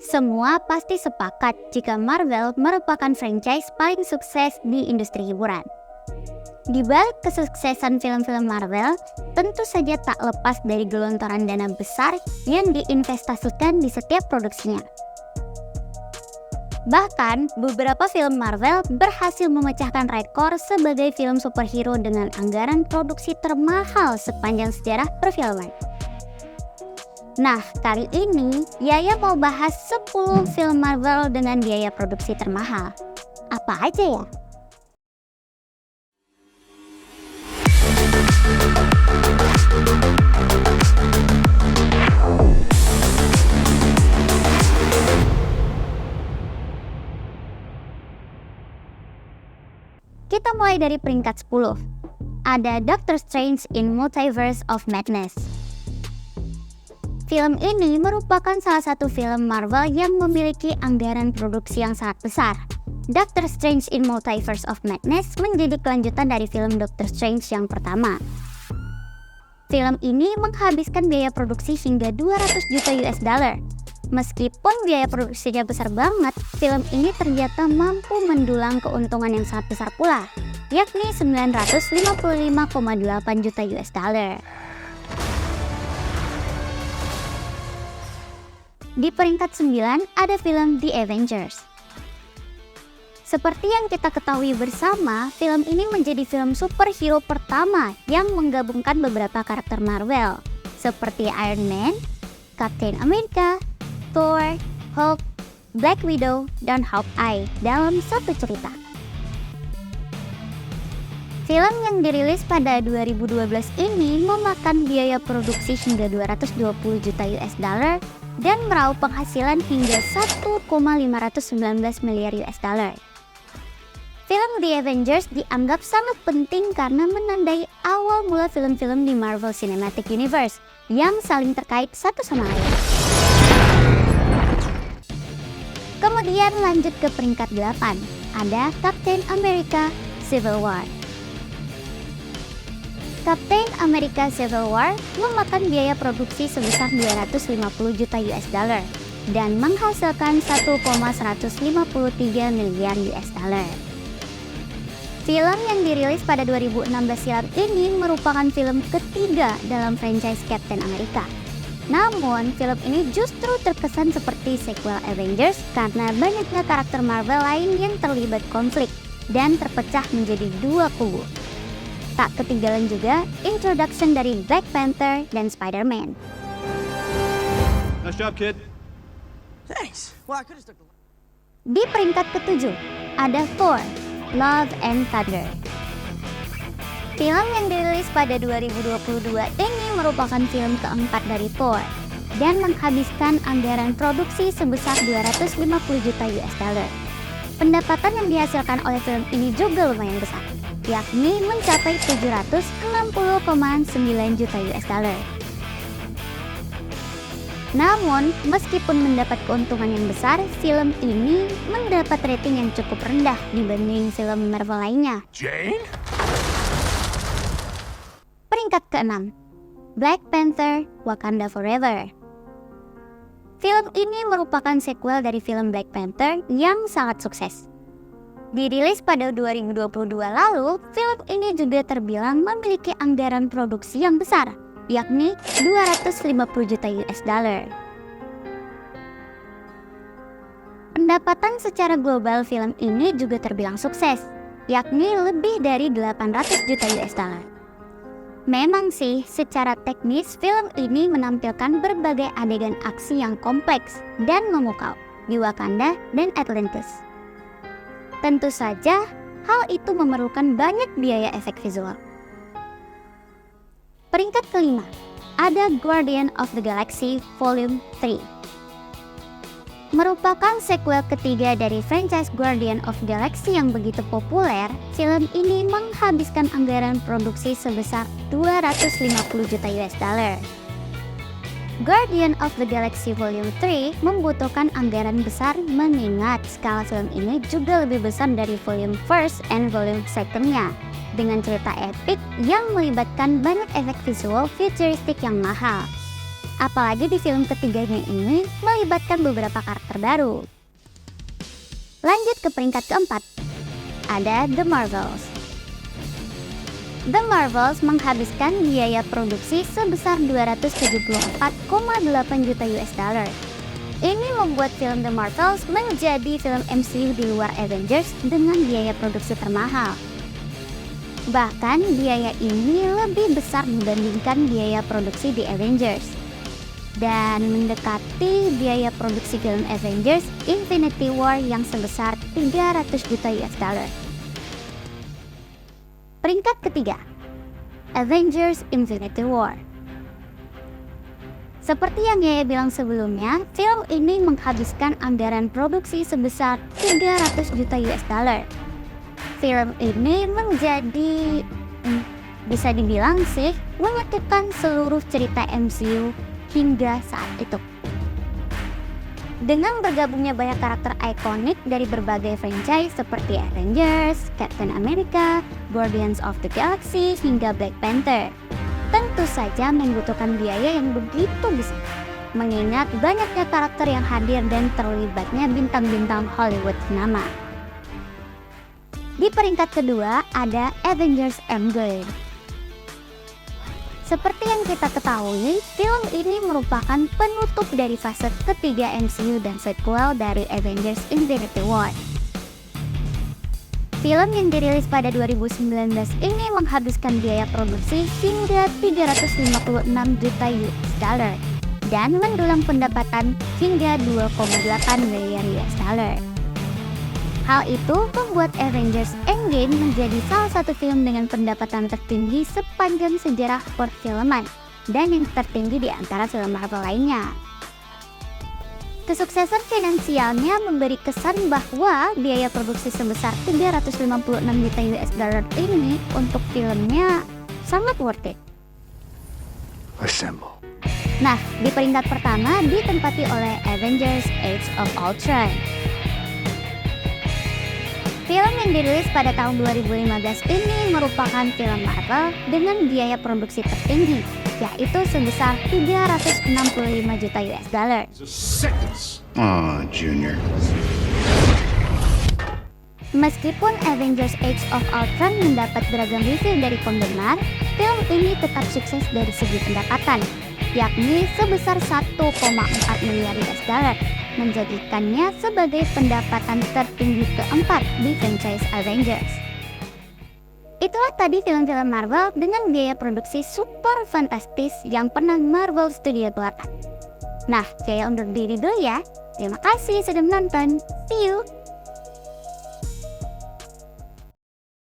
Semua pasti sepakat jika Marvel merupakan franchise paling sukses di industri hiburan. Di balik kesuksesan film-film Marvel, tentu saja tak lepas dari gelontoran dana besar yang diinvestasikan di setiap produksinya. Bahkan, beberapa film Marvel berhasil memecahkan rekor sebagai film superhero dengan anggaran produksi termahal sepanjang sejarah perfilman. Nah, kali ini Yaya mau bahas 10 film Marvel dengan biaya produksi termahal. Apa aja ya? Kita mulai dari peringkat 10. Ada Doctor Strange in Multiverse of Madness. Film ini merupakan salah satu film Marvel yang memiliki anggaran produksi yang sangat besar. Doctor Strange in Multiverse of Madness menjadi kelanjutan dari film Doctor Strange yang pertama. Film ini menghabiskan biaya produksi hingga 200 juta US dollar. Meskipun biaya produksinya besar banget, film ini ternyata mampu mendulang keuntungan yang sangat besar pula, yakni 955,8 juta US dollar. Di peringkat 9 ada film The Avengers. Seperti yang kita ketahui bersama, film ini menjadi film superhero pertama yang menggabungkan beberapa karakter Marvel, seperti Iron Man, Captain America, Thor, Hulk, Black Widow, dan Hawkeye dalam satu cerita. Film yang dirilis pada 2012 ini memakan biaya produksi hingga 220 juta US dollar dan meraup penghasilan hingga 1,519 miliar US dollar. Film The Avengers dianggap sangat penting karena menandai awal mula film-film di Marvel Cinematic Universe yang saling terkait satu sama lain. Kemudian lanjut ke peringkat 8, ada Captain America Civil War. Captain America Civil War memakan biaya produksi sebesar 250 juta US dollar dan menghasilkan 1,153 miliar US dollar. Film yang dirilis pada 2016 silam ini merupakan film ketiga dalam franchise Captain America. Namun, film ini justru terkesan seperti sequel Avengers karena banyaknya karakter Marvel lain yang terlibat konflik dan terpecah menjadi dua kubu. Tak ketinggalan juga introduction dari Black Panther dan Spider-Man. Nice job, kid. Thanks. Well, I could have stuck to... Di peringkat ke-7 ada Thor: Love and Thunder. Film yang dirilis pada 2022 ini merupakan film keempat dari Thor dan menghabiskan anggaran produksi sebesar 250 juta US dollar. Pendapatan yang dihasilkan oleh film ini juga lumayan besar, yakni mencapai 760,9 juta US dollar. Namun, meskipun mendapat keuntungan yang besar, film ini mendapat rating yang cukup rendah dibanding film Marvel lainnya. Jane? Peringkat ke-6, Black Panther: Wakanda Forever. Film ini merupakan sequel dari film Black Panther yang sangat sukses. Dirilis pada 2022 lalu, film ini juga terbilang memiliki anggaran produksi yang besar, yakni 250 juta US dollar. Pendapatan secara global film ini juga terbilang sukses, yakni lebih dari 800 juta US dollar. Memang sih, secara teknis film ini menampilkan berbagai adegan aksi yang kompleks dan memukau di Wakanda dan Atlantis. Tentu saja, hal itu memerlukan banyak biaya efek visual. Peringkat ke-5, ada Guardian of the Galaxy Volume 3. Merupakan sequel ketiga dari franchise Guardian of the Galaxy yang begitu populer, film ini menghabiskan anggaran produksi sebesar 250 juta US dollar. Guardian of the Galaxy Volume 3 membutuhkan anggaran besar mengingat skala film ini juga lebih besar dari volume first and volume second-nya, dengan cerita epik yang melibatkan banyak efek visual futuristik yang mahal. Apalagi di film ketiganya ini melibatkan beberapa karakter baru. Lanjut ke peringkat keempat, ada The Marvels. The Marvels menghabiskan biaya produksi sebesar 274,8 juta US dollar. Ini membuat film The Marvels menjadi film MCU di luar Avengers dengan biaya produksi termahal. Bahkan biaya ini lebih besar dibandingkan biaya produksi di Avengers, dan mendekati biaya produksi film Avengers Infinity War yang sebesar 300 juta US dollar. Peringkat ketiga, Avengers Infinity War. Seperti yang Yaya bilang sebelumnya, film ini menghabiskan anggaran produksi sebesar 300 juta US dollar. Film ini menjadi, bisa dibilang sih, menyatukan seluruh cerita MCU hingga saat itu. Dengan bergabungnya banyak karakter ikonik dari berbagai franchise seperti Avengers, Captain America, Guardians of the Galaxy, hingga Black Panther, tentu saja membutuhkan biaya yang begitu besar, mengingat banyaknya karakter yang hadir dan terlibatnya bintang-bintang Hollywood ternama. Di peringkat kedua ada Avengers Endgame. Seperti yang kita ketahui, film ini merupakan penutup dari fase ketiga MCU dan sequel dari Avengers Infinity War. Film yang dirilis pada 2019 ini menghabiskan biaya produksi hingga 356 juta US dollar dan mendulang pendapatan hingga 2,8 miliar US dollar. Hal itu membuat Avengers Endgame menjadi salah satu film dengan pendapatan tertinggi sepanjang sejarah perfilman dan yang tertinggi di antara film Marvel lainnya. Kesuksesan finansialnya memberi kesan bahwa biaya produksi sebesar 356 juta US dollar ini untuk filmnya sangat worth it. Assemble. Nah, di peringkat pertama ditempati oleh Avengers Age of Ultron. Film yang dirilis pada tahun 2015 ini merupakan film Marvel dengan biaya produksi tertinggi, yaitu sebesar 365 juta US dollar. Aw, Junior. Meskipun Avengers Age of Ultron mendapat beragam review dari penggemar, film ini tetap sukses dari segi pendapatan, yakni sebesar 1,4 miliar US dollar, menjadikannya sebagai pendapatan tertinggi keempat di franchise Avengers. Itulah tadi film-film Marvel dengan biaya produksi super fantastis yang pernah Marvel Studio keluarkan. Nah, saya undur diri dulu ya. Terima kasih sudah menonton. See you!